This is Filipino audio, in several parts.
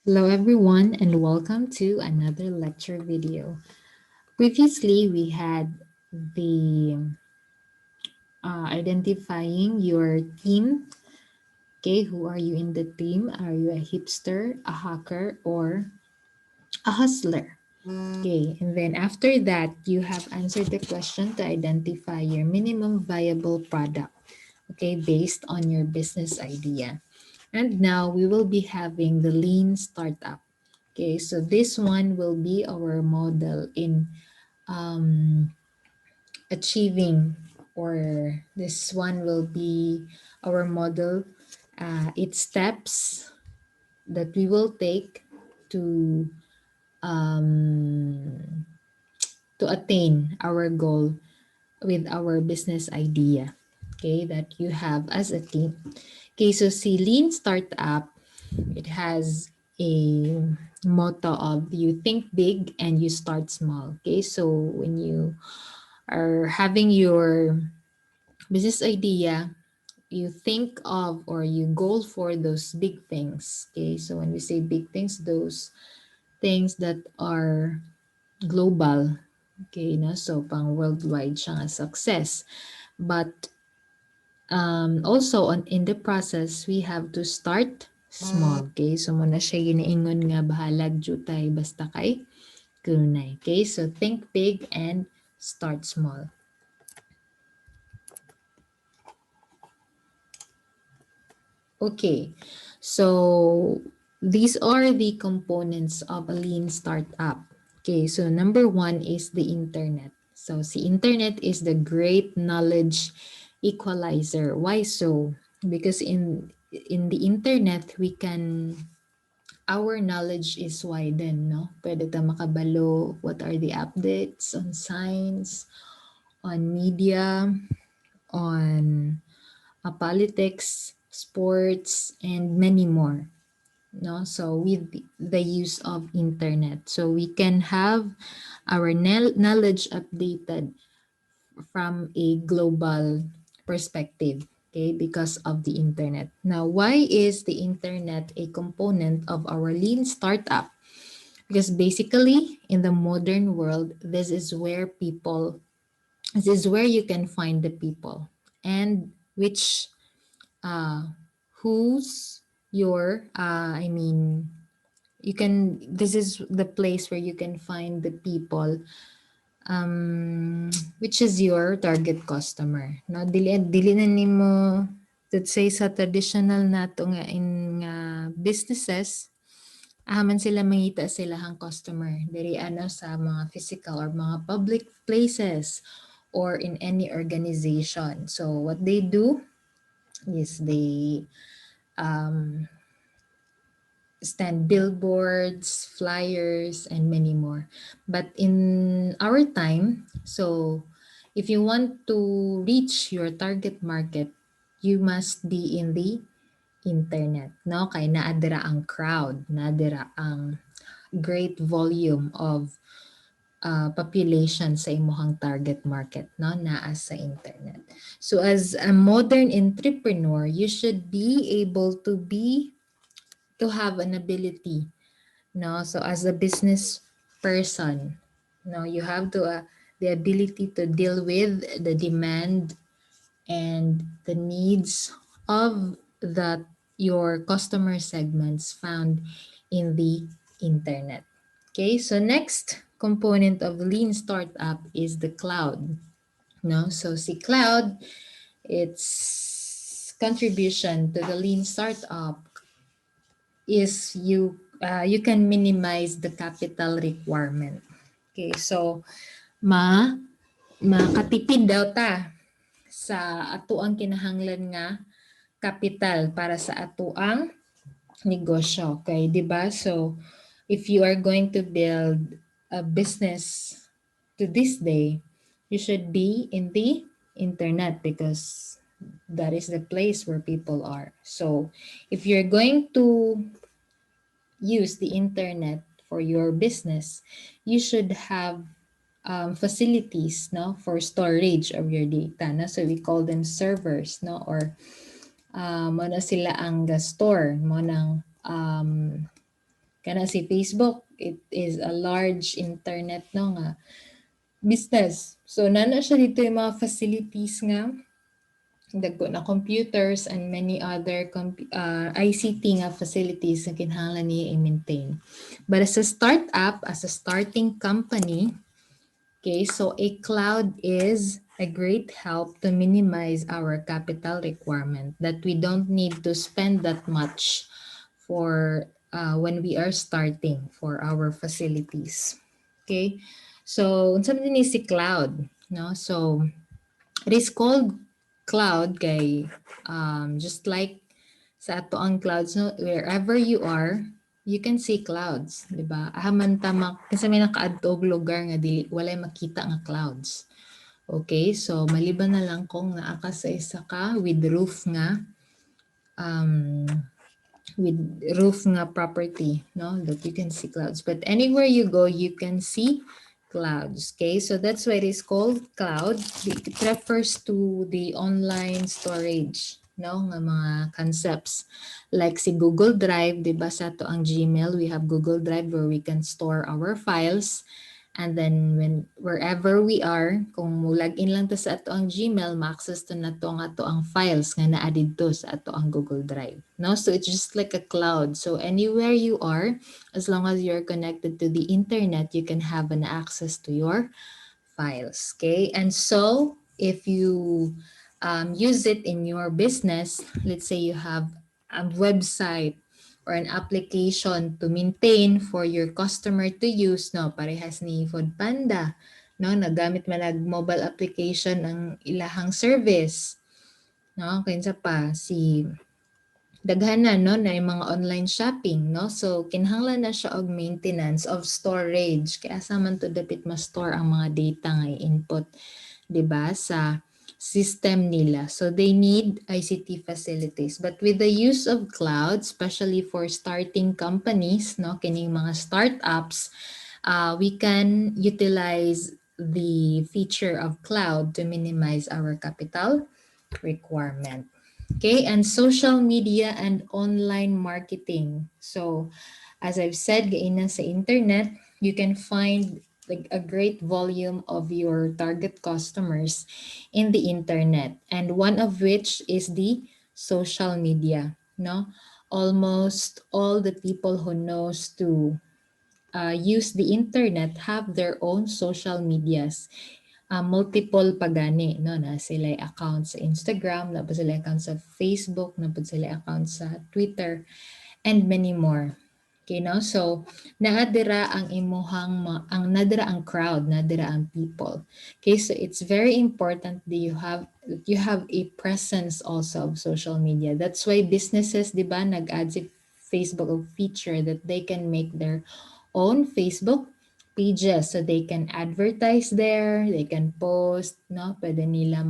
Hello everyone and welcome to another lecture video. Previously we had the identifying your team. Okay, who are you in the team? Are you a hipster, a hacker, or a hustler? Okay, and then after that you have answered the question to identify your minimum viable product. Okay, based on your business idea. And now we will be having the lean startup. Okay, so this one will be our model in um, achieving, or this one will be our model. It's steps that we will take to um, to attain our goal with our business idea. Okay, that you have as a team. Okay, so see, lean startup, it has a motto of you think big and you start small. Okay, so when you are having your business idea, you think of or you goal for those big things. Okay, so when we say big things, those things that are global. Okay, no? So pang worldwide siya nga success. But also in the process, we have to start small. Okay, so muna siya giniingon nga bahalag jutay basta kay kunay. Okay, so think big and start small. Okay, so these are the components of a lean startup. Okay, so number one is the internet. So the internet is the great knowledge equalizer. Why so? Because in the internet we can, our knowledge is widened, no? Pwede ta makabalo what are the updates on science, on media, on politics, sports, and many more. No, so with the use of internet, so we can have our knowledge updated from a global perspective. Okay, because of the internet. Now, why is the internet a component of our lean startup? Because basically, in the modern world, this is where you can find the people and which who's your I mean, you can, this is the place where you can find the people which is your target customer, no? Dili na nimo, let's say sa traditional nato nga in nga businesses, man sila mangita silahang customer diri ano sa mga physical or mga public places or in any organization. So what they do is they stand billboards, flyers, and many more. But in our time, so if you want to reach your target market, you must be in the internet, no? Kay naadira ang crowd, naadira ang great volume of population sa imuhang target market, no? Naa sa internet. So as a modern entrepreneur, you should be able to have an ability, no? So as a business person, no, you have to the ability to deal with the demand and the needs of that your customer segments found in the internet. Okay, so next component of lean startup is the cloud. No, so see cloud, its contribution to the lean startup is you can minimize the capital requirement. Okay, so ma makatipid daw ta sa atuang kinahanglan nga capital para sa atuang negosyo. Okay, di ba? So if you are going to build a business to this day, you should be in the internet because that is the place where people are. So if you're going to use the internet for your business, you should have facilities, no, for storage of your data. No? So we call them servers, no, or mo na sila ang store mo ng Kana si Facebook, it is a large internet no nga business. So nana siya dito yung mga facilities nga dagko na computers and many other ICT nga facilities na kinahanglan niya i-maintain. But as a startup, as a starting company, okay, so a cloud is a great help to minimize our capital requirement that we don't need to spend that much for when we are starting for our facilities. Okay, so unsa man ni si cloud, no? So it is called cloud kay just like sa ato ang clouds no wherever you are you can see clouds, di ba? Ahaman tama kasi may nakaadto og lugar nga dili walay makita nga clouds. Okay, so maliban na lang kung naa ka sa isa ka um with roof nga property, no, that you can see clouds. But anywhere you go, you can see clouds. Okay, so that's why it is called cloud. It refers to the online storage, no, nga mga concepts. Like si Google Drive, di ba sa to ang Gmail, we have Google Drive where we can store our files. And then wherever we are, kung login lang to sa ato ang Gmail, ma-access to na to ang ato ang files nga naa didto sa ato ang Google Drive. No? So it's just like a cloud. So anywhere you are, as long as you're connected to the internet, you can have an access to your files. Okay? And so if you use it in your business, let's say you have a website or an application to maintain for your customer to use, no, parehas ni Foodpanda, no, nagamit man nag mobile application ang ilahang service, no, kinsa pa si daghanan no na yung mga online shopping, no, so kinahanglan na siya og maintenance of storage kaya asa man to dapit ma-store ang mga data nga i-input, 'di ba, sa system nila. So they need ICT facilities. But with the use of cloud, especially for starting companies, no, kining mga startups, we can utilize the feature of cloud to minimize our capital requirement. Okay, and social media and online marketing. So, as I've said, gaina sa internet, you can find like a great volume of your target customers in the internet, and one of which is the social media. No, almost all the people who knows to use the internet have their own social medias, multiple pagani, no, na sila account sa Instagram, na sila account sa Facebook, na sila account sa Twitter, and many more. Okay, no? So, naadira ang nadira ang crowd, nadira ang people. Okay, so it's very important that you have a presence also of social media. That's why businesses, di ba, nag-add si Facebook a feature that they can make their own Facebook pages so they can advertise there, they can post, no? Pwede nila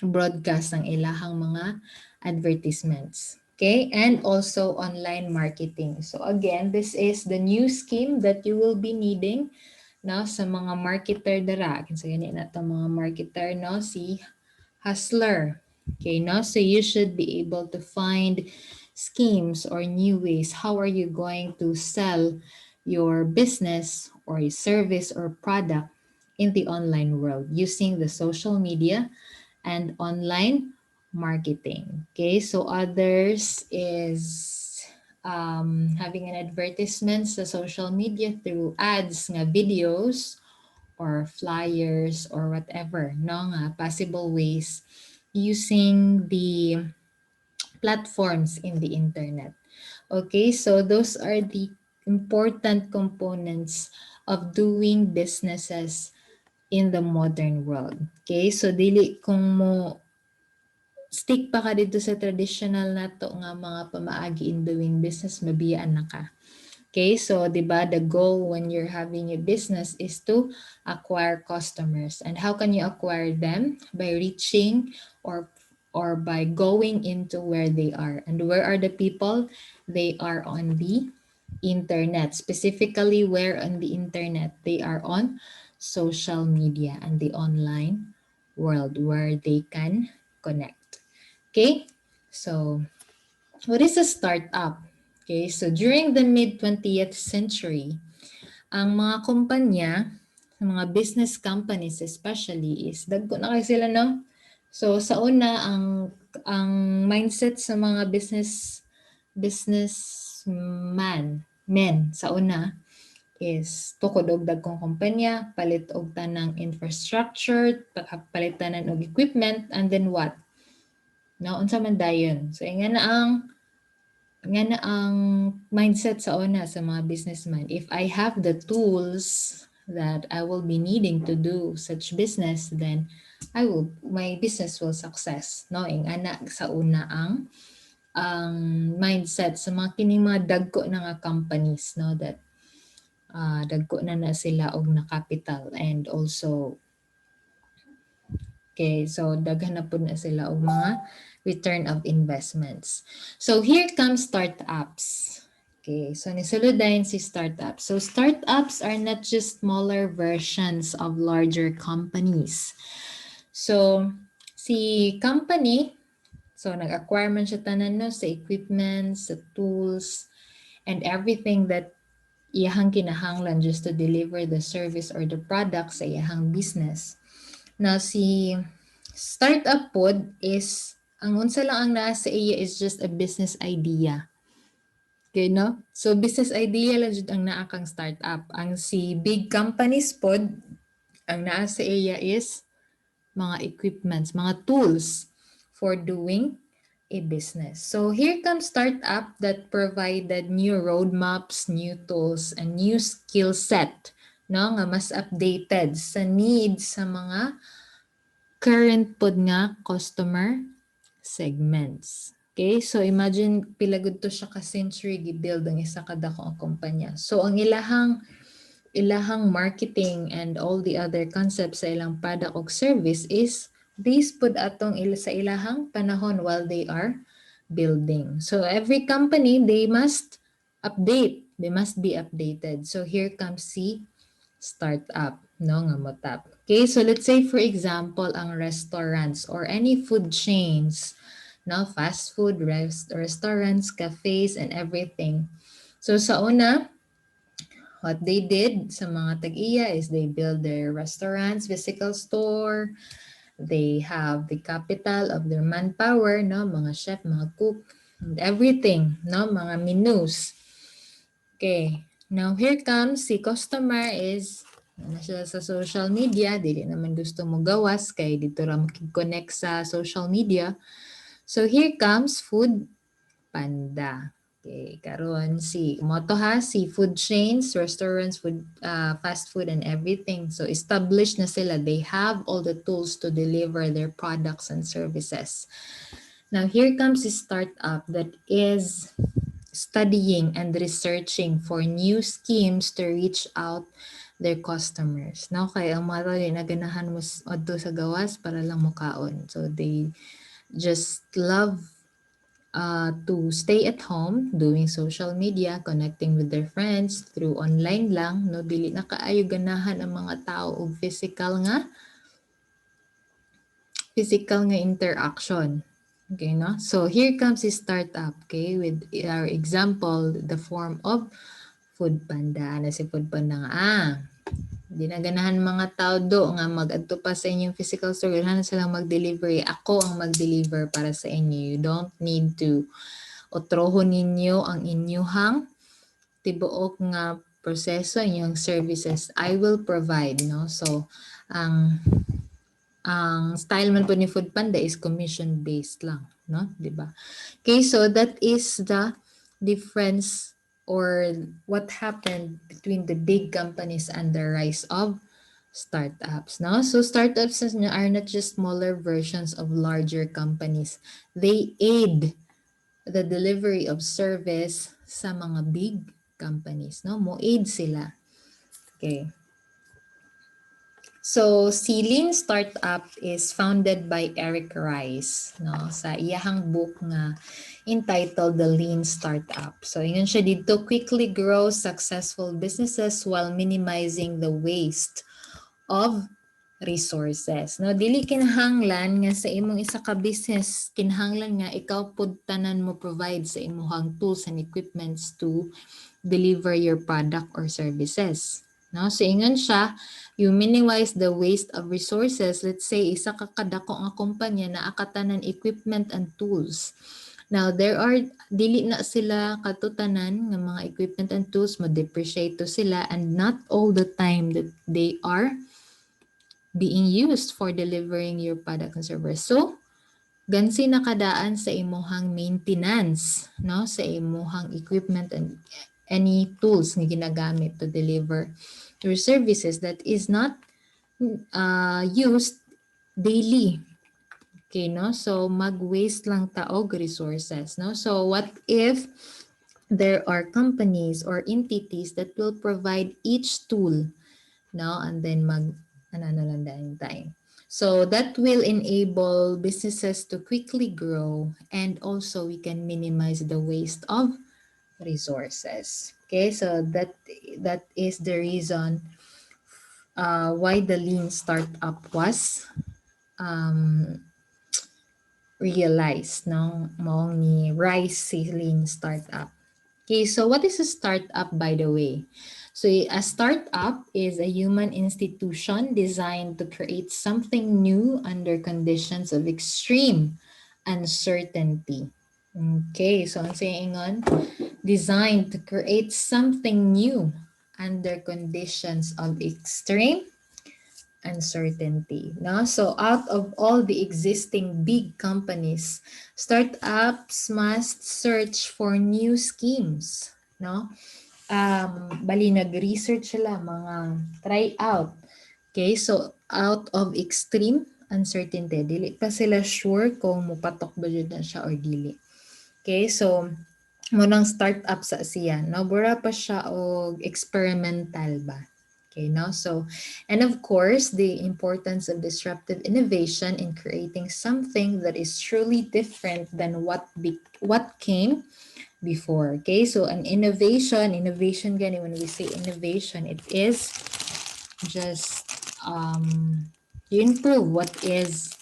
broadcast ang ilahang mga advertisements. Okay, and also online marketing. So again, this is the new scheme that you will be needing no sa mga marketer dara. So yan na to mga marketer no si hustler. Okay, no? So you should be able to find schemes or new ways. How are you going to sell your business or a service or product in the online world using the social media and online marketing. Okay, so others is having an advertisement sa social media through ads nga videos or flyers or whatever, no, nga possible ways using the platforms in the internet. Okay, so those are the important components of doing businesses in the modern world. Okay, so dili kung mo stick pa ka dito sa traditional nato nga mga pamaagi in doing business, mabiyaan na ka. Okay, so 'di ba the goal when you're having a business is to acquire customers. And how can you acquire them? By reaching or by going into where they are. And where are the people? They are on the internet. Specifically where on the internet? They are on social media and the online world where they can connect. Okay? So, what is a startup? Okay, so during the mid-20th century, ang mga kumpanya, mga business companies especially is dagko na kay sila no. So sa una ang mindset sa mga men sa una is tukod og dagkong kumpanya, palit og tanang infrastructure, palitanan og equipment, and then what? No, unsa man dayon. So nga na ang mindset sa una sa mga businessman. If I have the tools that I will be needing to do such business, then my business will success. No, ing ana sa una ang mindset sa mga kining mga dagko na nga companies, no, that dagko na sila og na capital, and also okay, so daghan na pud na sila og mga return of investments. So here comes startups. Okay, so nisuludayon si startups. So startups are not just smaller versions of larger companies. So si company, so nag-acquire man siya tanan no sa equipment, sa tools, and everything that iyahang kinahanglan just to deliver the service or the product sa iyahang business. Now, si startup pod is, ang unsa lang ang naa sa iya is just a business idea. Okay, no? So, business idea lang jud ang naa kang startup. Ang si big companies pod, ang naa sa iya is mga equipments, mga tools for doing a business. So here comes startup that provided new roadmaps, new tools, and new skill set, no, nga mas updated sa needs sa mga current pod nga customer segments. Okay, so imagine pila gud to siya ka century gibuild ang isa ka dako ang kumpanya. So ang ilahang marketing and all the other concepts sa ilang product o service is based pod atong sa ilahang panahon while they are building. So every company, they must update. They must be updated. So here comes si startup, no, nga motap. Okay, so let's say for example, ang restaurants or any food chains, no, fast food, restaurants, cafes, and everything. So sa una, what they did sa mga tag-iya is they build their restaurants, physical store, they have the capital of their manpower, no, mga chef, mga cook, and everything, no, mga menus. Okay, now here comes si customer is na siya sa social media, dili naman gusto mo gawas kay dito ra makig-connect sa social media. So here comes Food Panda. Okay, karon si moto ha, si food chains, restaurants, food, fast food and everything. So established na sila. They have all the tools to deliver their products and services. Now here comes a startup that is studying and researching for new schemes to reach out their customers. Now kay ang mga tao na ganahan mo adto sa gawas para lang mukaon. So they just love to stay at home, doing social media, connecting with their friends through online lang, no, dili na kaayo ganahan ang mga tao og physical nga interaction. Okay, no? So here comes a startup, okay, with our example, the form of Food Panda. Na si Food Panda nga, di na ganahan mga tao do nga mag-adto pa sa inyong physical store, ganahan silang mag-delivery. Ako ang mag-deliver para sa inyo. You don't need to otrohon ninyo ang inyuhang tibuok nga proseso, inyong services. I will provide, no? So, ang style man po ni Food Panda is commission based lang, no? 'Di ba? Okay, so that is the difference or what happened between the big companies and the rise of startups, no? So startups are not just smaller versions of larger companies. They aid the delivery of service sa mga big companies, no? Mo aid sila. Okay. So, si Lean Startup is founded by Eric Rice, no, sa iyahang book nga entitled The Lean Startup. So, ingon siya dito, quickly grow successful businesses while minimizing the waste of resources. No, dili kinahanglan nga sa imong isa ka business, kinahanglan nga ikaw pud tanan mo provide sa imong tools and equipments to deliver your product or services. No, so ingon siya, you minimize the waste of resources. Let's say isa ka kadako nga kumpanya na akatanan equipment and tools. Now, there are dili na sila katutanan ng mga equipment and tools mo depreciate to sila, and not all the time that they are being used for delivering your product and service. So, gansi nakadaan sa imuhang maintenance, no? Sa imuhang equipment and any tools nga ginagamit to deliver your services that is not used daily. Okay, no? So, mag-waste lang taog resources, no? So, what if there are companies or entities that will provide each tool, no? And then ano lang dahil time. So that will enable businesses to quickly grow, and also we can minimize the waste of resources. Okay, so that is the reason why the lean startup was um, realized, no? Maong ni Rice si lean startup. Okay, so what is a startup, by the way? So a startup is a human institution designed to create something new under conditions of extreme uncertainty. Okay, so ang saying designed to create something new under conditions of extreme uncertainty. No? So out of all the existing big companies, startups must search for new schemes. No? Bali nag-research sila, mga try out. Okay, so out of extreme uncertainty, dili pa sila sure kung mupatok ba yun na siya or dili. Okay, so munang startup sa siya, no? Bura pa siya og experimental ba? Okay, no? So, and of course, the importance of disruptive innovation in creating something that is truly different than what came before. Okay, so an innovation gani, when we say innovation, it is just you improve what is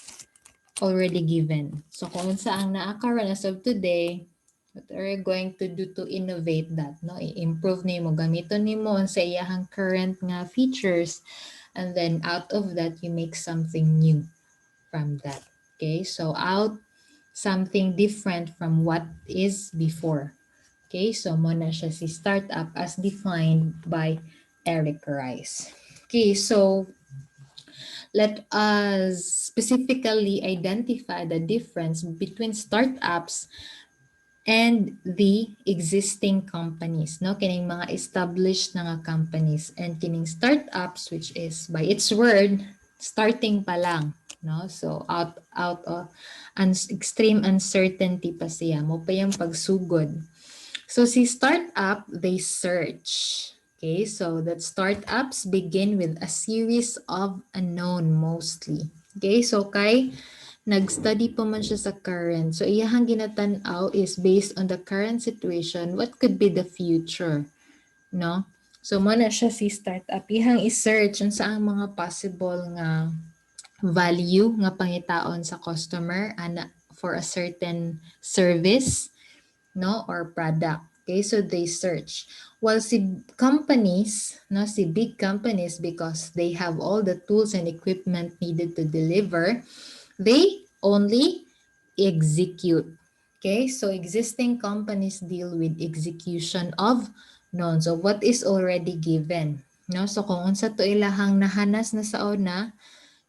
already given. So kung saan naakaroon as of today, what are you going to do to innovate that? No, i-improve nimo, gamiton nimo sa iyahang current nga features, and then out of that you make something new from that. Okay, so out something different from what is before. Okay, so mo na siya si startup as defined by Eric Rice. Okay, so let us specifically identify the difference between startups and the existing companies, no? Kining mga established na nga companies, and kining startups, which is by its word, starting pa lang, no? So out of extreme uncertainty pa siya, mo pa yung pagsugod. So si startup, they search. Okay, so that startups begin with a series of unknown mostly. Okay, so kay nag-study pa man siya sa current. So iyahang ginatanaw is based on the current situation, what could be the future, no? So mo na siya si startup, iyahang i-search unsa ang mga possible nga value nga pangitaon sa customer ana for a certain service, no, or product. Okay, so they search. While si companies, no, si big companies, because they have all the tools and equipment needed to deliver, they only execute. Okay, so existing companies deal with execution of known. So what is already given. No, so kung unsa to ilahang nahanas na sa una,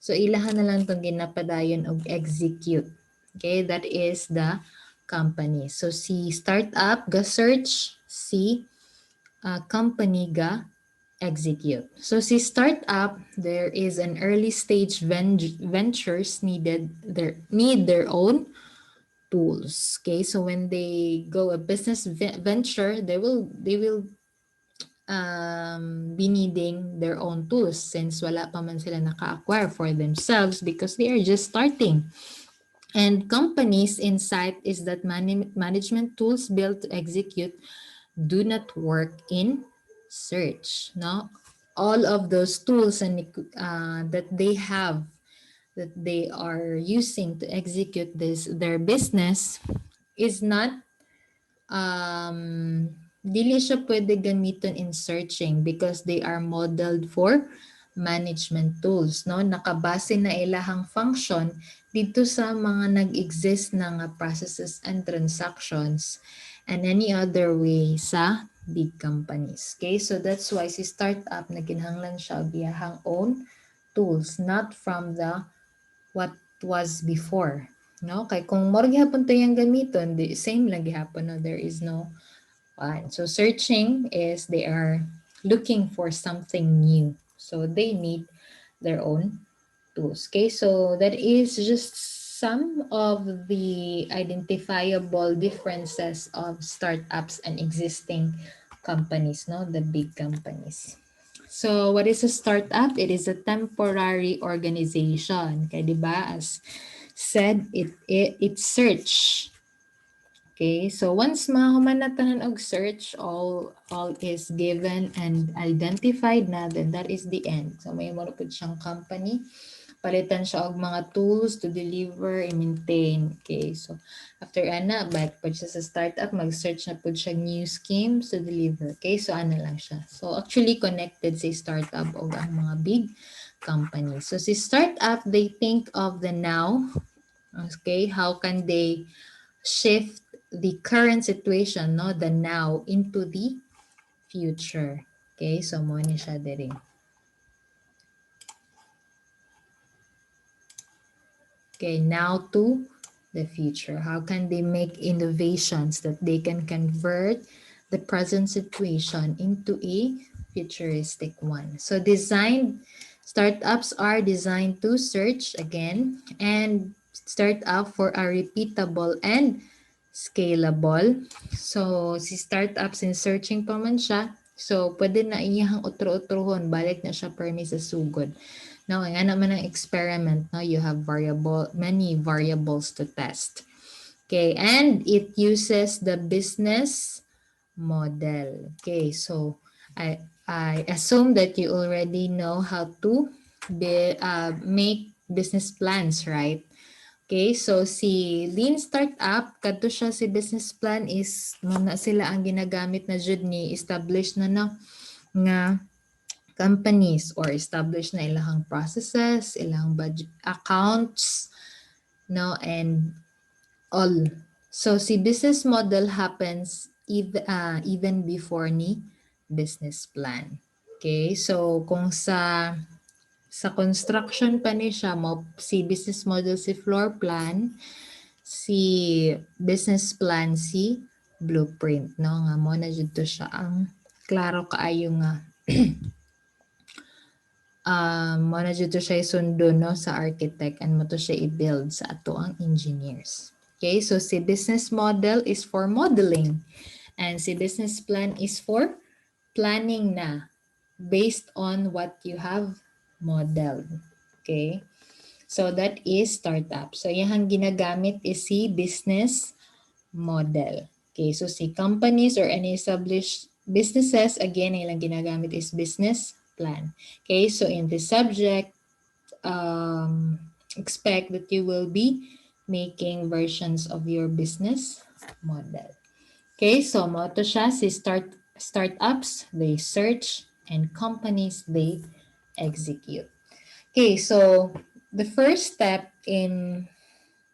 so ilahan na lang tong ginapadayon og execute. Okay, that is the company. So si startup ga search, si company ga execute. So si startup, there is an early stage ventures need their own tools. Okay, so when they go a business venture, they will be needing their own tools, since wala pa man sila naka-acquire for themselves because they are just starting. And companies' insight is that management tools built to execute do not work in search, no? all of those tools and that they have, that they are using to execute their business is not dili siya pwede gamiton in searching because they are modeled for management tools, no? Nakabase na ilahang function dito sa mga nag-exist na nga processes and transactions and any other way sa big companies. Okay, so that's why si startup naginhanglan siya og iyahang own tools, not from the what was before. No? Kay kung more gihapon to yung gamiton, the same lang gihapon, no? There is no one. So searching is they are looking for something new. So they need their own tools. Okay, so that is just some of the identifiable differences of startups and existing companies, no, the big companies. So what is a startup? It is a temporary organization. Okay, di ba? As said, it search. Okay, so once mahuman na tanan og search, all is given and identified na, then that is the end. So may mo na pud siyang company, palitan siya og mga tools to deliver and maintain. Okay, so after ana, back pud siya sa startup, mag-search na pud siya new schemes to deliver. Okay, so ana lang siya. So actually connected si startup og ang mga big companies. So si startup, they think of the now. Okay, how can they shift the current situation, no, the now, into the future. Okay, so mo ni siya diri. Okay, now to the future. How can they make innovations that they can convert the present situation into a futuristic one? So startups are designed to search again and start up for a repeatable and scalable. So si startups in searching pa man siya. So pwede na iyahang utro-utrohon, balik na siya permi sa sugod. Now, nga naman ang experiment, no, you have many variables to test. Okay, and it uses the business model. Okay, so I assume that you already know how to make business plans, right? Okay, so si Lean Startup, kadto siya si business plan is muna sila ang ginagamit na jud ni established na nga companies or establish na ilang processes, ilang budget accounts, no, and all. So si business model happens even before ni business plan. Okay, so kung sa construction pa ni siya mo si business model si floor plan, si business plan si blueprint, no, nga mo na jud to siya ang klaro kaayo nga mo na dito siya isundo, no, sa architect and mo to siya i-build sa ato ang engineers. Okay, so si business model is for modeling and si business plan is for planning na based on what you have modeled. Okay, so that is startup. So yung ginagamit is si business model. Okay, so si companies or any established businesses, again, ilang ginagamit is business plan. Okay, so in this subject, expect that you will be making versions of your business model. Okay, so mo to siya si startups, they search, and companies, they execute. Okay, so the first step in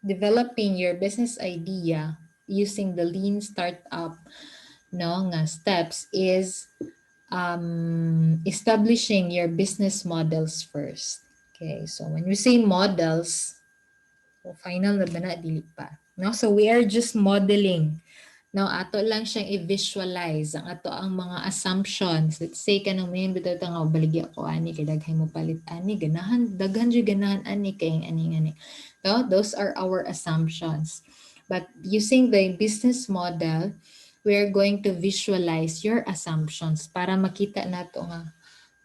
developing your business idea using the lean startup, no, nga steps is establishing your business models first. Okay, so when we say models, final na ba na, dili pa. No? So we are just modeling. No, ato lang siyang i-visualize ang ato ang mga assumptions. Let's say kanang may bitaw nga baligya ko ani kay daghay mo palit ani ganahan daghan jud ganahan ani kay ani. No, those are our assumptions. But using the business model, we're going to visualize your assumptions para makita nato nga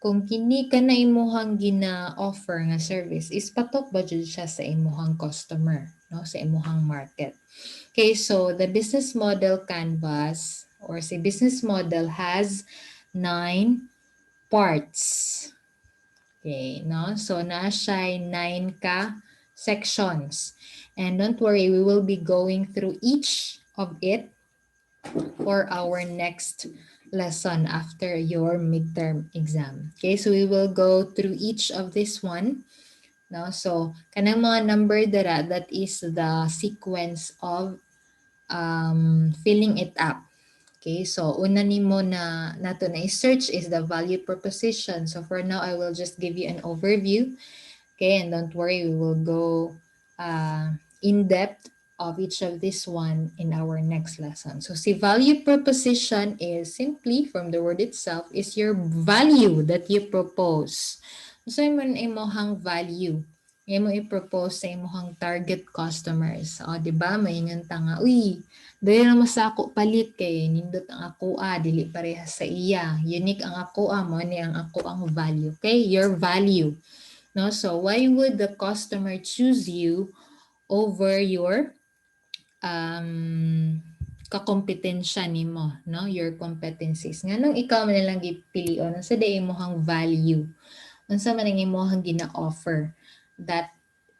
kung kini ka na imuhang gina-offer nga service is patok ba jud siya sa imuhang customer, no, sa imuhang market. Okay, so the business model canvas or say business model has 9 parts. Okay, no? So, na siya 9 ka sections. And don't worry, we will be going through each of it for our next lesson after your midterm exam. Okay, so we will go through each of this one. No? So, kanang mga number dara, that is the sequence of filling it up. Okay, so una nimo na nato na i-search is the value proposition. So for now, I will just give you an overview. Okay, and don't worry, we will go in depth of each of this one in our next lesson. So see, value proposition is simply from the word itself is your value that you propose. So man imohang value. Imo i-propose sa imohang target customers. O, di ba? Maingon ta nga, uy, dahil naman sa ako palit kay nindot ang ako dili parehas sa iya. Unique ang ako mo ni ang ako ang value. Okay? Your value. No? So, why would the customer choose you over your kakompetensya nimo, no? Your competencies. Nganong ikaw man lang gipilion sa day imong value. Unsa man ang imong gina-offer that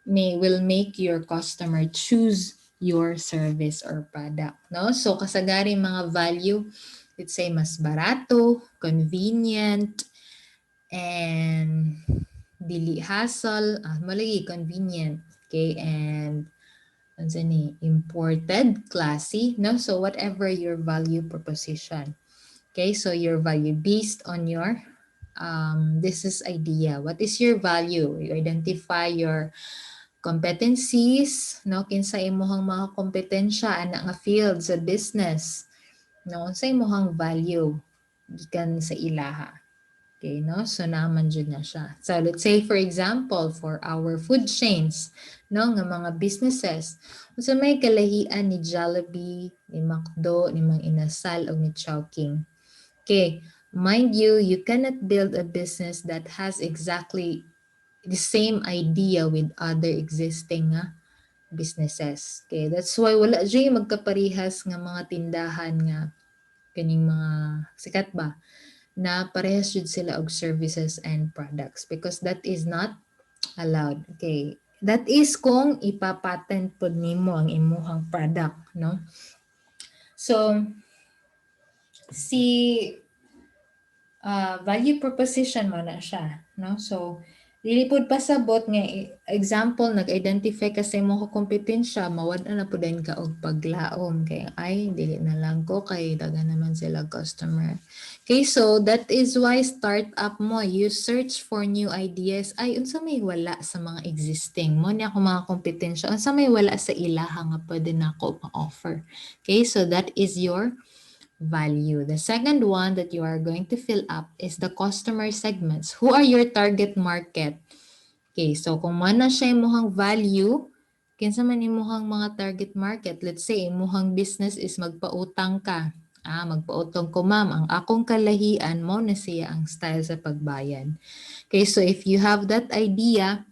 will make your customer choose your service or product, no? So kasagari mga value, let's say mas barato, convenient, and dili hassle, malagi convenient, okay, and ano ni imported, classy, no? So whatever your value proposition, okay, so your value based on your this is idea. What is your value? You identify your competencies, no? Kinsa imong mga kompetensya ana nga field sa business, no? Sa imong value gikan sa ilaha. Okay, no? So, naman dyan na siya. So, let's say, for example, for our food chains, no, nga mga businesses, so may kalahian ni Jollibee, ni McDo, ni Mang Inasal, o ni Chowking. Okay, mind you, you cannot build a business that has exactly the same idea with other existing businesses. Okay, that's why wala dyan magkaparihas nga mga tindahan nga kaning mga sikat ba na parehas jud sila og services and products because that is not allowed. Okay. That is kung ipapatent pod nimo ang imuhang product, no? So, si value proposition mo na siya, no? So, dili pod pasabot nga example nag-identify ka sa imong kompetensya, mawad na pudan ka og paglaom kay ay dili na lang ko kay daga naman sila customer. Okay, so that is why startup mo, you search for new ideas. Ay, unsa may wala sa mga existing mo ni ako mga kompetensya, unsa may wala sa ilaha nga pwede nako ma-offer. Okay, so that is your value. The second one that you are going to fill up is the customer segments. Who are your target market? Okay, so kung mana siya imuhang value, kinsa man imuhang mga target market. Let's say imuhang business is magpautang ka. Magpautang ko ma'am, ang akong kalahian mo na siya ang style sa pagbayad. Okay, so if you have that idea,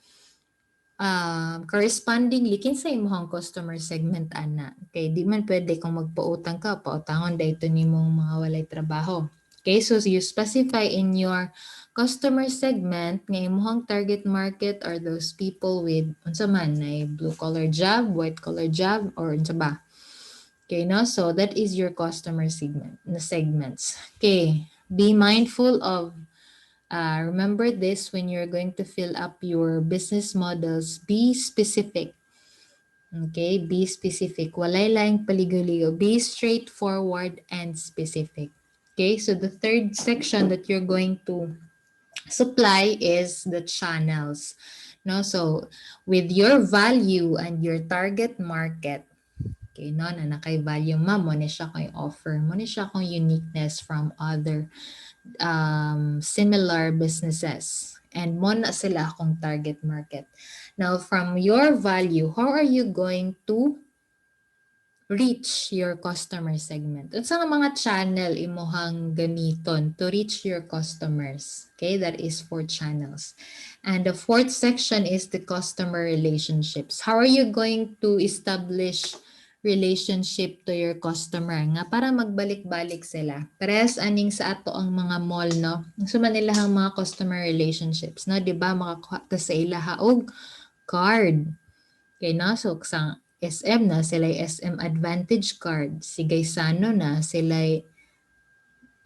correspondingly kinsa imong customer segment ana. Okay, di man pwede kung magpautang ka, pautangon dayto nimong mga walay trabaho. Okay, so you specify in your customer segment nga imong target market are those people with unsa man na blue collar job, white collar job, or unsa ba. Okay, no? So that is your customer segment, the segments. Okay, be mindful of remember this when you're going to fill up your business models, be specific. Okay, be specific. Walay laing paligo-ligo. Be straightforward and specific. Okay, so the third section that you're going to supply is the channels. No, so with your value and your target market, okay, no, na nakay value mo ni siya kay offer, mo ni siya kung uniqueness from other similar businesses. And mo na sila akong target market. Now, from your value, how are you going to reach your customer segment? Unsa nga mga channel imuhang gamiton to reach your customers? Okay, that is 4 channels. And the fourth section is the customer relationships. How are you going to establish relationship to your customer nga para magbalik-balik sila. Parehas aning sa ato ang mga mall, no? Suma nila ang mga customer relationships, no? Di ba makakuha ta sa ilaha og card. Kay no? So sa SM na sila SM Advantage card. Si Gaisano na sila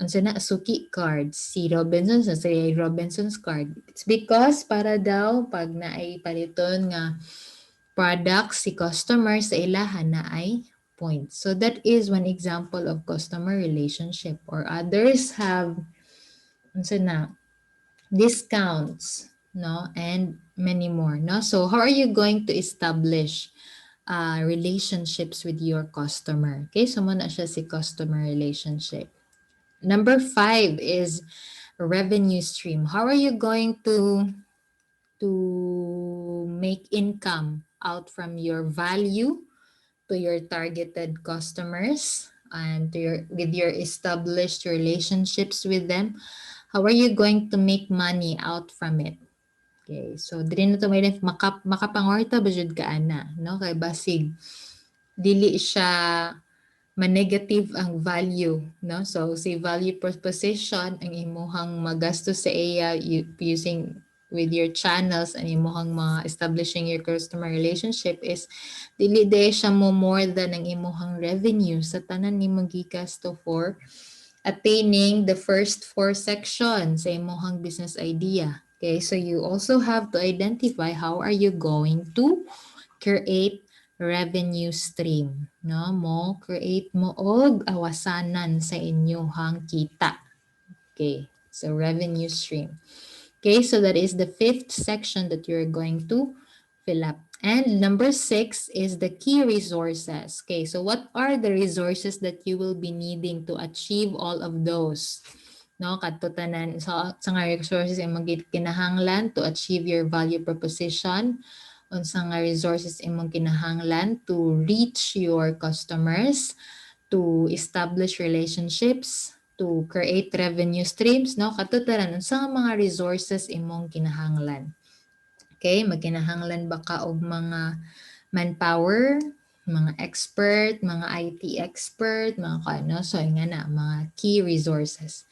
unsa na Suki card. Si Robinsons na sila Robinsons card. It's because para daw pag naay paliton nga products si customer sa ilahan na ay points. So that is one example of customer relationship, or others have unsa na discounts, no, and many more, no. So how are you going to establish relationships with your customer? Okay, so muna siya si customer relationship. Number 5 is revenue stream. How are you going to make income out from your value to your targeted customers and to your with your established relationships with them? How are you going to make money out from it? Okay, so dili na to may makapangorta ba jud ka ana, no? Kay basig dili siya ma-negative ang value, no? So say value proposition ang imuhang magastos sa iya using with your channels and imuhang establishing your customer relationship is dili day siya mo more than ang imuhang revenue sa tanan nimo gigasto for attaining the first 4 sections sa imuhang business idea. Okay, so you also have to identify how are you going to create revenue stream, no? Mo create mo og awasanan sa inyong kita. Okay, so revenue stream. Okay, so that is the 5th section that you're going to fill up. And number 6 is the key resources. Okay, so what are the resources that you will be needing to achieve all of those? No, katutanan sa nga resources ay kinahanglan to achieve your value proposition. Unsa nga resources imong kinahanglan to reach your customers, to establish relationships, to create revenue streams, no? Katutaran unsa nga mga resources imong kinahanglan. Okay, magkinahanglan ba ka og mga manpower, mga expert, mga IT expert, mga kano, so nga na, mga key resources.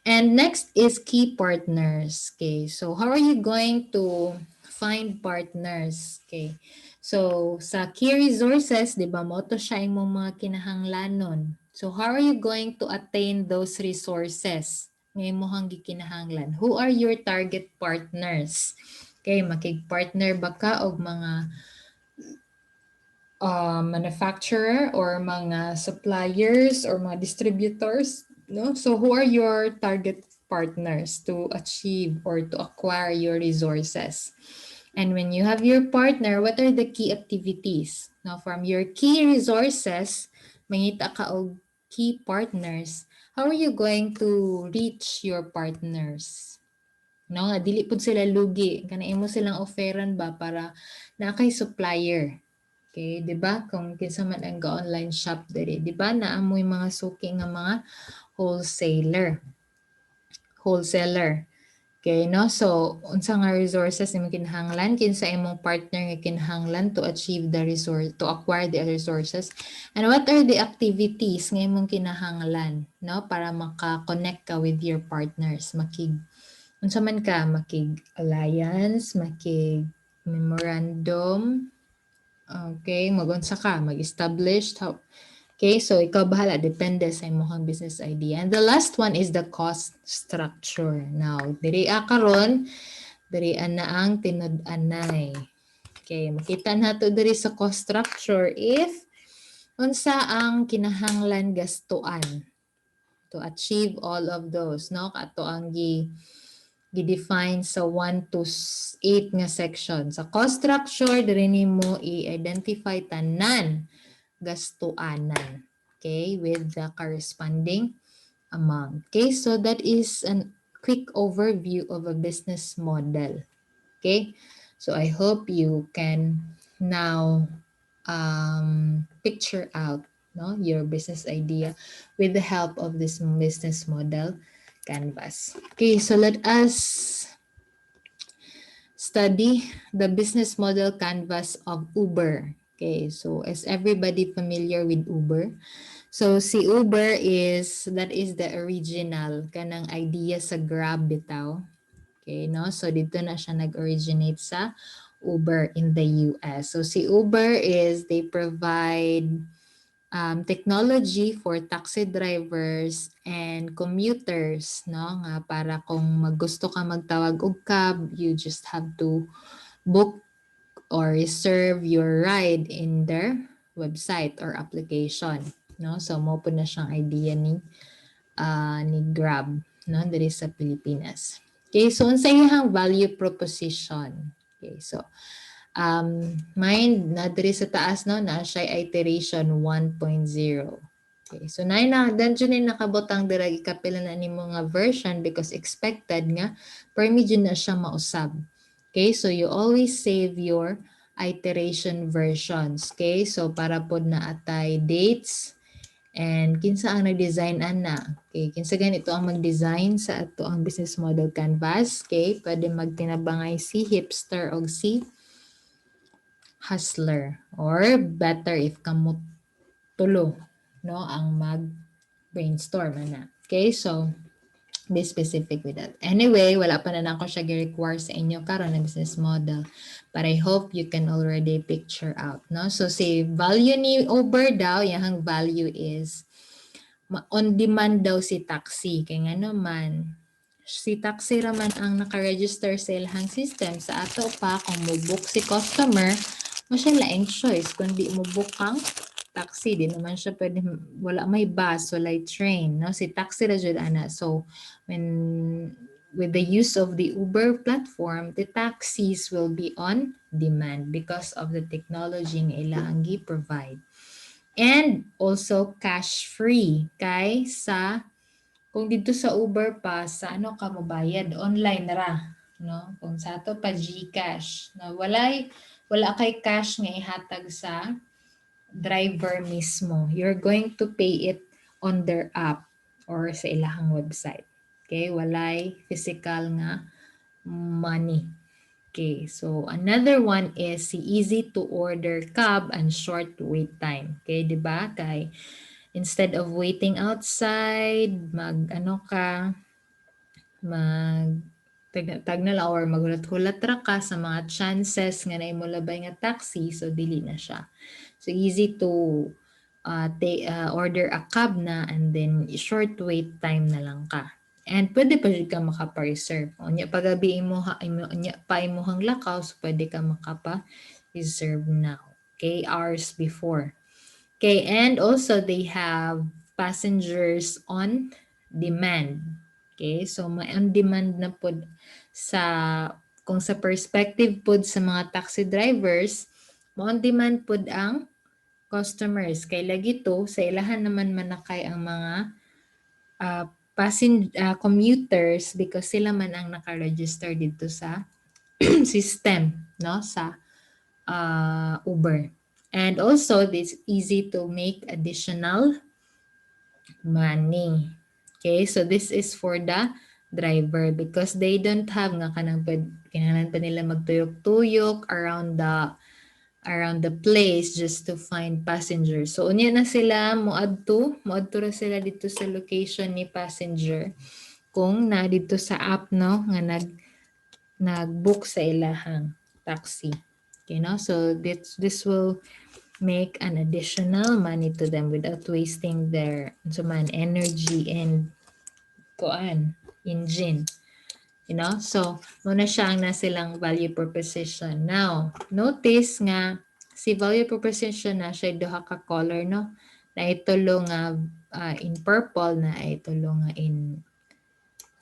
And next is key partners. Okay, so how are you going to find partners? Okay, so sa key resources, di ba mo to siya imong mga kinahanglanon. So how are you going to attain those resources? Ngay mo hang gikinahanglan. Who are your target partners? Okay, makig-partner ba ka og mga manufacturer or mga suppliers or mga distributors, no? So who are your target partners to achieve or to acquire your resources? And when you have your partner, what are the key activities? Now, from your key resources, mangita ka og key partners. How are you going to reach your partners? No, nga dili pud sila lugi. Kana imo silang offeran ba para na kay supplier. Okay, 'di ba? Kung kinsa man ang online shop diri, 'di ba? Naamoy mga suki nga mga wholesaler. Wholesaler. Okay, no? So, unsa nga resources imong kinahanglan, kinsa imong partner nga kinahanglan to achieve the resource, to acquire the resources, and what are the activities nga imong kinahanglan, no? Para maka-connect ka with your partners, unsa man ka, makig alliance, makig memorandum, okay, magunsa ka, mag-establish, okay, so ikaw bahala, depende sa imong business idea. And the last one is the cost structure. Now, diri karon, diri na ang tinud-anay. Okay, makita nato diri sa cost structure if unsa ang kinahanglan gastuan to achieve all of those, no? Kato ang gi-define sa 1 to 8 nga section. Sa cost structure, diri nimo i-identify tanan gastuanan. Okay, with the corresponding amount. Okay, so that is a quick overview of a business model. Okay, so I hope you can now picture out, no, your business idea with the help of this business model canvas. Okay, so let us study the business model canvas of Uber. Okay, so is everybody familiar with Uber? So si Uber that is the original kanang idea sa Grab bitaw. Okay, no? So dito na siya nag-originate sa Uber in the US. So si Uber they provide technology for taxi drivers and commuters, no? Nga para kung gusto ka magtawag og cab, you just have to book or reserve your ride in their website or application, no? So mo po na siyang idea ni Grab, no, diri sa Pilipinas. Okay, so unsa iyang value proposition? Okay, so mind na diri sa taas, no, na siya iteration 1.0. Okay, so dan dyan nakabutang dira ikapila na nimo nga version because expected nga per medyo na siya mausab. Okay, so you always save your iteration versions. Okay, so para pod na atay dates and kinsa ang nag-design ana. Okay, kinsa ganito ang mag-design sa ato ang business model canvas. Okay, pwede magtinabangay si hipster o si hustler or better if kamo tulo, no, ang mag-brainstorm ana. Okay, so be specific with that. Anyway, wala pa na ako siya gi-require sa inyo karon na business model. But I hope you can already picture out, no? So si value ni Uber daw, yung value is on demand daw si taxi. Kaya nga naman, si taxi raman ang nakaregister sa ilang system. Sa ato pa, kung mo-book si customer, mo siya laing choice. Kung di mo book kang taxi, di naman siya pwede, wala may bus, wala train. No? Si taxi ra jud ana. So, with the use of the Uber platform, the taxis will be on demand because of the technology nga ilang gi-provide. And also cash free kay sa kung dito sa Uber pa sa ano ka mobayad online ra, no? Kung sa ato pa GCash na wala kay cash nga ihatag sa driver mismo. You're going to pay it on their app or sa ilahang website. Okay, walay physical nga money. Okay, so another one is si easy to order cab and short wait time. Okay, di ba? Kay instead of waiting outside, mag tag na lang or magulat-hulat ra ka sa mga chances nga na imo labay nga taxi, so dili na siya. So easy to order a cab na and then short wait time na lang ka. And pwede pa rin ka makapa-reserve. Unya pagabi pa imuhang lakaw, so pwede ka makapa-reserve now. Okay, hours before. Okay, and also they have passengers on demand. Okay, so may on demand na po sa, kung sa perspective po sa mga taxi drivers, on demand po ang customers. Kay lagi to, sa ilahan naman manakay ang mga commuters because sila man ang naka-register dito sa system, no, sa Uber. And also, it's easy to make additional money. Okay, so this is for the driver because they don't have nga kinahanglan pa nila magtuyok-tuyok around the place just to find passengers. So unya na sila moadto ra sila dito sa location ni passenger kung na dito sa app, no, nga nag-book sa ilahang taxi. Okay, no? So this will make an additional money to them without wasting their energy and engine. You know? So, muna siya ang nasilang value proposition. Now, notice nga, si value proposition na siya duha ka color, no? Na itulo nga in purple, na itulo nga in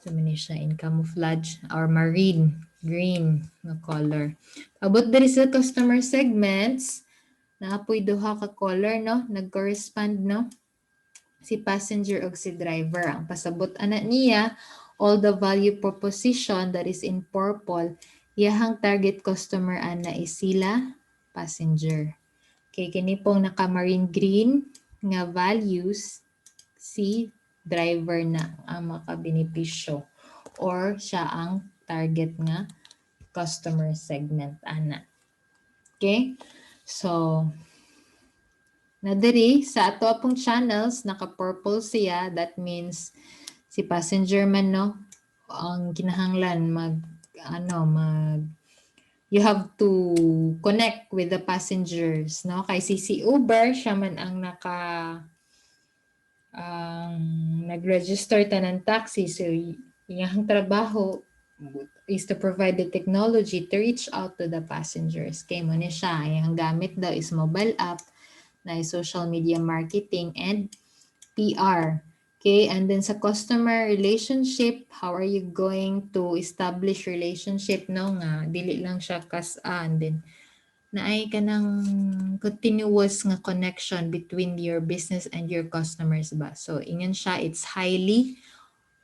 siya in camouflage or marine green na color. Abot diri sa customer segments, naapoy duha ka color, no? Nag-correspond, no? Si passenger o si driver. Ang pasabot ana niya, all the value proposition that is in purple, iyahang target customer ana is sila passenger. Kay kini pong naka-marine green nga values, si driver na ang makabenepisyo or siya ang target nga customer segment ana. Okay? So, Na diri sa ato apong channels naka-purple siya, that means si passenger man no ang kinahanglan mag you have to connect with the passengers no kay si Uber siya man ang ang nag-register ta ng taxi, so iyang trabaho is to provide the technology to reach out to the passengers. Kay mo ni siya, iyang gamit daw is mobile app na social media marketing and PR. Okay, and then sa customer relationship, how are you going to establish relationship no nga dili lang siya and then naay ka ng continuous nga connection between your business and your customers ba. So ingon siya, it's highly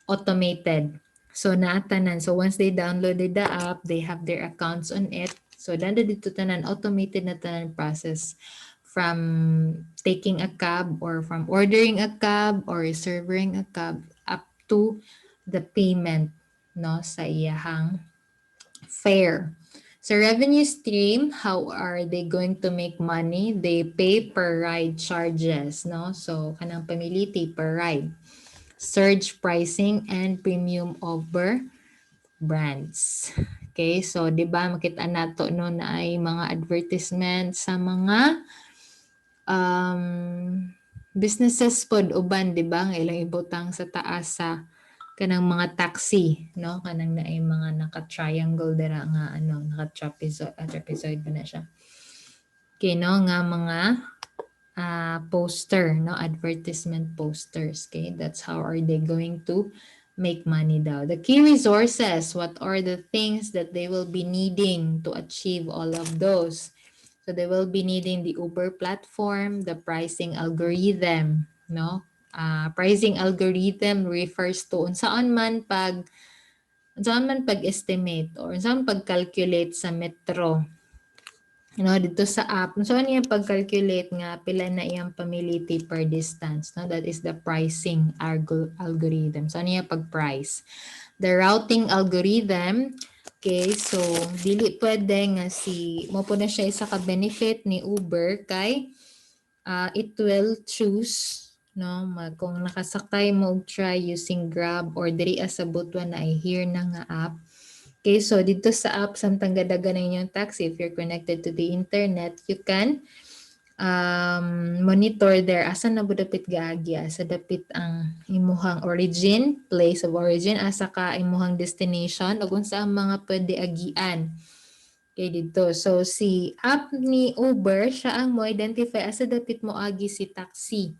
automated. So naatanan. So once they downloaded the app, they have their accounts on it. So danda dito tanan automated na tanan process from taking a cab or from ordering a cab or reserving a cab up to the payment no sa iyahang fare. So revenue stream, how are they going to make money? They pay per ride charges, no? So kanang pamiliti per ride. Surge pricing and premium over brands. Okay, so 'di ba makita nato no na ay mga advertisement sa mga businesses pod uban 'di ba nga ilang ibutang sa taas sa kanang mga taxi no kanang naay mga naka-triangle dira nga naka-trapezoid ba na siya. Okay no nga mga poster no advertisement posters. Okay, that's how are they going to make money daw. The key resources, what are the things that they will be needing to achieve all of those? So they will be needing the Uber platform, the pricing algorithm, no? Pricing algorithm refers to unsaan man pag-estimate or unsaan pag-calculate sa metro. Dito sa app, so ano yung pag-calculate nga pila na iyang pamiliti per distance, no? That is the pricing algorithm. So ano yung pag-price? The routing algorithm, okay, so dili pwede nga mo po na siya isa ka benefit ni Uber kay it will choose no kung nakasakay mo try using Grab or diri sa butwan na I hear na nga app. Okay, so dito sa app samtang gadagan na inyong taxi, if you're connected to the internet, you can monitor there asa na budapit gaagi, asa dapit ang imuhang place of origin, asa ka imuhang destination ug unsa ang mga pwede agian. Okay, dito. So, si app ni Uber, siya ang mo identify asa dapit mo agi si taxi.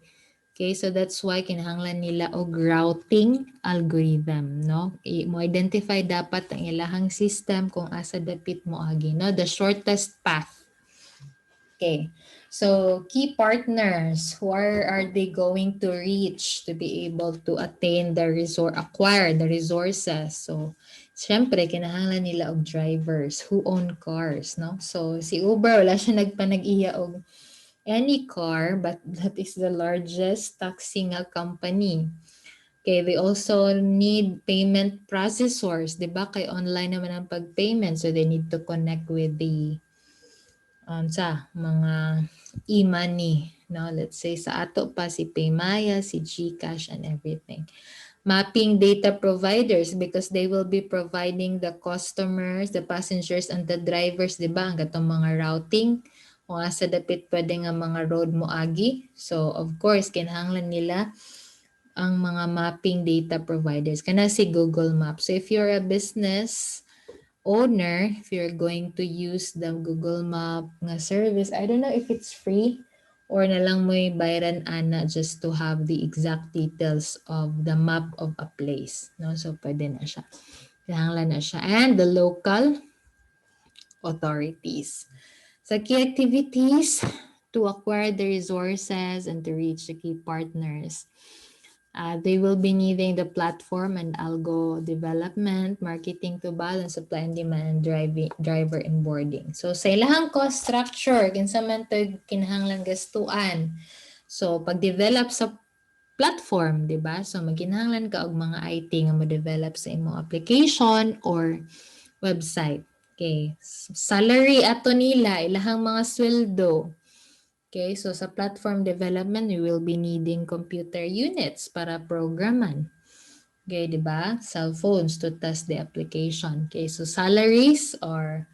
Okay, so that's why kinahanglan nila og routing algorithm, no? Mo identify dapat ang ilahang system kung asa dapit mo agi, no? The shortest path. Okay. So, key partners, where are they going to reach to be able to attain acquire the resources? So, syempre, kinahanglan nila og drivers who own cars, no? So, si Uber, wala siya nagpanag-iya og any car, but that is the largest taxi nga company. Okay, they also need payment processors, di ba? Kay online naman ang pag-payment, so they need to connect with the sa mga e-money, no? Let's say sa ato pa si Paymaya, si GCash and everything. Mapping data providers because they will be providing the customers, the passengers and the drivers, di ba? Ang gatong mga routing o asa dapit pwede nga mga road mo agi. So of course kinahanglan nila ang mga mapping data providers kana si Google Maps. So if you're a business owner, if you're going to use the Google Map nga service, I don't know if it's free or na lang mo'y bayaran ana just to have the exact details of the map of a place. No? So, pwede na siya. Kinahanglan na siya. And the local authorities. Sa key activities to acquire the resources and to reach the key partners. They will be needing the platform and algo development, marketing to balance supply and demand, driver onboarding. So sa ilahang cost structure, kinsa man to kinahanglan gastuan. So pag-develop sa platform, di ba? So maginahanglan ka og mga IT nga mo-develop sa imong application or website. Okay. Salary ato nila, ilahang mga sweldo. Okay, so sa platform development, you will be needing computer units para programan. Okay, di ba? Cell phones to test the application. Okay, so salaries or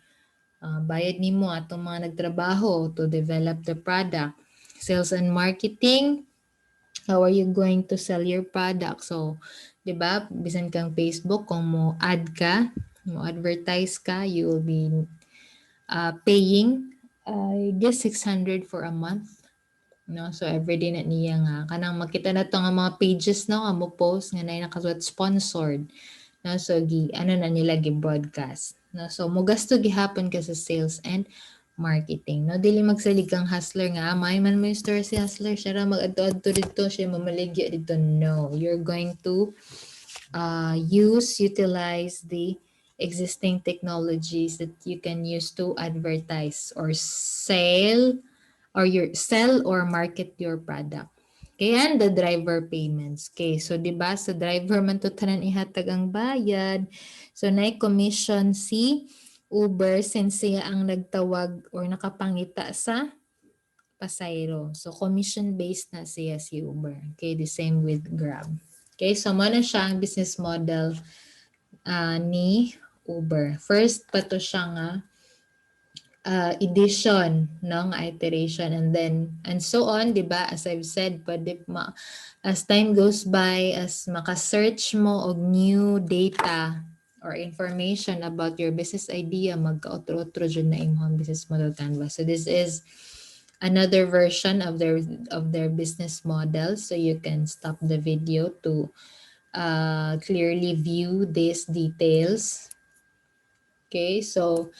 bayad nimo atong mga nagtrabaho to develop the product. Sales and marketing, how are you going to sell your product? So, 'di ba, bisan kang Facebook kung mo ad ka, mo advertise ka, you will be paying I guess 600 for a month. No, so everyday na niya nga kanang makita na to nga mga pages no nga mo post nga na nakasuot sponsored. No, so ano na nila gi-broadcast. No, so mo gasto gihapon ka sa sales and marketing. No, dili magsalig kang hustler nga may man mo yung store si hustler siya ra mag-adto dito siya mamaligya dito. No, you're going to utilize the existing technologies that you can use to advertise or sell or market your product. Okay, and the driver payments. Okay, so di ba sa driver man to tanan ihatag ang bayad. So na commission si Uber since siya ang nagtawag or nakapangita sa pasayro. So commission based na siya si Uber. Okay, the same with Grab. Okay, so mo na siya ang business model ni Uber. First pa to siya nga edition ng iteration and then and so on, 'di ba? As I've said, as time goes by, as maka-search mo og new data or information about your business idea, magka-otro-otro jud na imong business model canvas. So this is another version of their business model, so you can stop the video to clearly view these details. Okay, so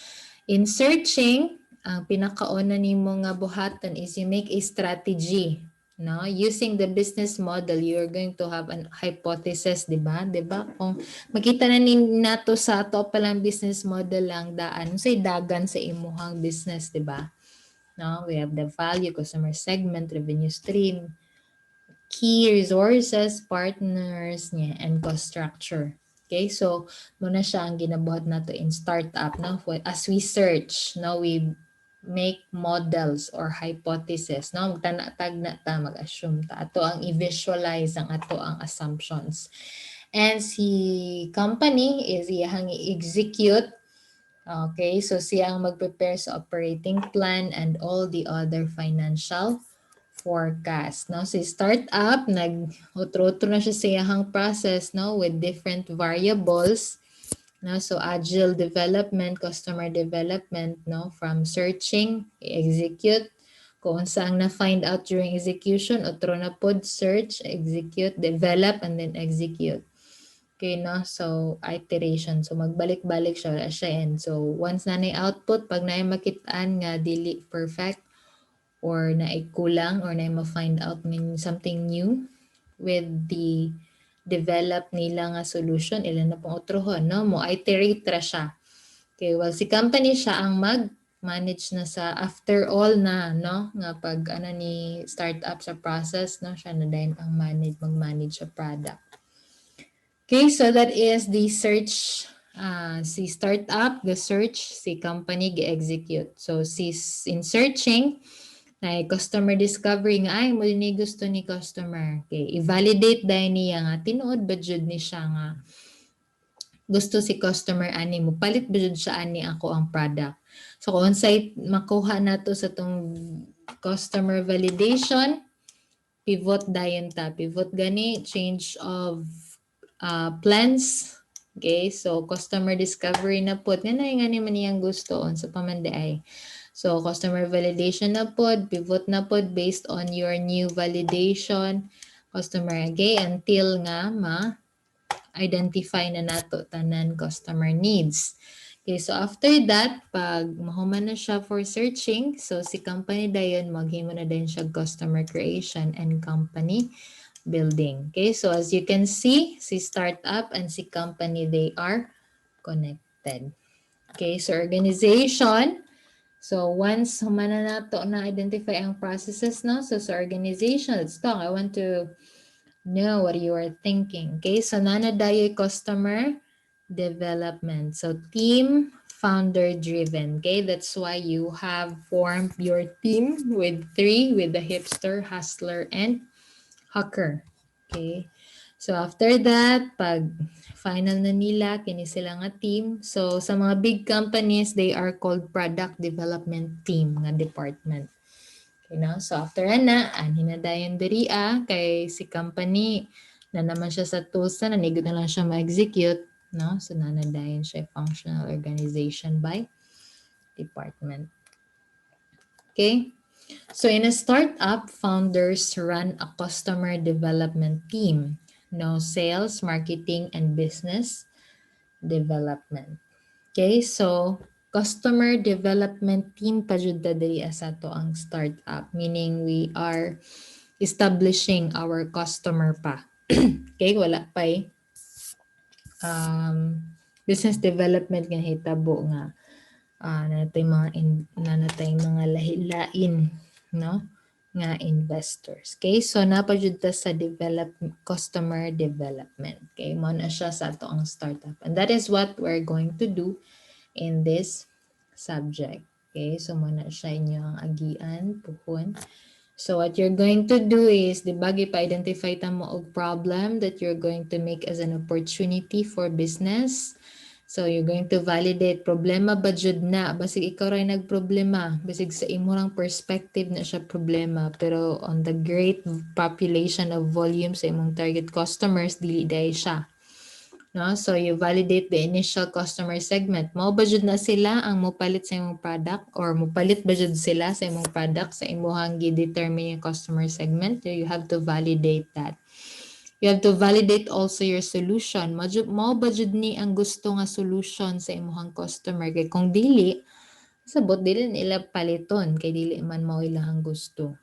in searching, ang pinakauna nimo nga buhatan is you make a strategy. No, using the business model, you're going to have an hypothesis, di ba? Di ba? Kung makita na nato sa ato palang business model lang daan, say dagan sa imuhang business, di ba? No, we have the value, customer segment, revenue stream, key resources, partners niya, and cost structure. Okay, so muna siya ang ginabuhat nato in startup. No? As we search, no, we make models or hypothesis. No? Magtanatag na ta, mag-assume ta. Ato ang i-visualize ang ato ang assumptions. And si company is iyang i-execute. Okay, so siya ang mag-prepare sa operating plan and all the other financial forecast. No? So startup, nag-utro-utro na siya sa iyahang process, no? With different variables. No? So agile development, customer development, no? From searching, execute, kung saan na-find out during execution, utro na pod, search, execute, develop, and then execute. Okay, no? So, iteration. So, magbalik-balik siya, wala siya end. So, once na na-output, pag na-makitaan nga, dili perfect, or naikulang or na ma-find out ng something new with the develop nila nga solution, ilan na pong utrohon, no? Mo iterate ra siya. Okay, well, si company siya ang mag-manage na sa after all na, no? Nga pag ano ni startup sa process, no? Siya na din ang mag-manage sa product. Okay, so that is the search. Si startup, the search, si company, gi-execute. So, in searching, na customer discovery nga, ay, muli ni gusto ni customer. Okay, i-validate dahil niya nga, tinuod ba jud ni siya nga, gusto si customer ani mo, palit ba jud siya ani ako ang product. So, kung site makuha na to sa tong customer validation, pivot dayon ta. Pivot gani, change of plans. Okay, so customer discovery na po. Nga na man niyang gusto on sa pamandi ay. So customer validation na po, pivot na po based on your new validation. Customer okay, until nga ma-identify na nato tanan customer needs. Okay, so after that, pag mahuman na siya for searching, so si company dayon maghimo na din siya customer creation and company building. Okay, so as you can see, si startup and si company, they are connected. Okay, so organization. So once humana na to na identify ang processes, no? So sa organization, let's talk. I want to know what you are thinking. Okay, so nana dayo customer development. So team founder driven. Okay, that's why you have formed your team with three, with the hipster, hustler, and hacker. Okay, so after that, pag final na nila, kini sila nga team. So sa mga big companies, they are called product development team nga department. Okay, no? So after na, hinadayon diri kay si company na naman siya sa tools na nanigod na lang siya ma-execute, no? So nanadayon siya functional organization by department. Okay? So in a startup, founders run a customer development team, no sales, marketing, and business development. Okay, so customer development team pa jud ta diri asa to ang startup, meaning we are establishing our customer pa. Okay, wala pa business development nga hitabo nga nanatay mga lahi-lain, no, nga investors. Okay, so napajud ta sa customer development. Okay, mo na siya sa ato ang startup, and that is what we're going to do in this subject. Okay, so mo na siya inyo ang agian puhon. So what you're going to do is, di ba, gipa-identify ta mo og problem that you're going to make as an opportunity for business. So you're going to validate problema ba jud na, basig ikaw ray nagproblema, basig sa imong perspective na siya problema, pero on the great population of volume sa imong target customers, dili dahi siya. No? So you validate the initial customer segment. Mao ba jud na sila ang mopalit sa imong product, or mopalit ba jud sila sa imong product sa imong gi-determine yung customer segment? So you have to validate that. You have to validate also your solution. Mao ba jud ni ang gusto nga solution sa imong customer? Kay kung dili, sabot dili nila paliton kay dili man mao ilang gusto.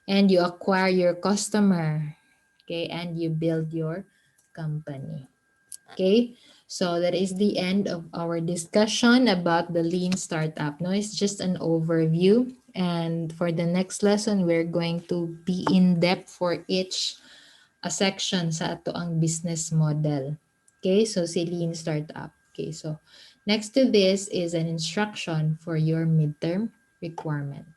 And you acquire your customer. Okay, and you build your company. Okay, so that is the end of our discussion about the lean startup. No, it's just an overview. And for the next lesson, we're going to be in depth for each a section sa ato ang business model. Okay, so si lean startup. Okay, so next to this is an instruction for your midterm requirement.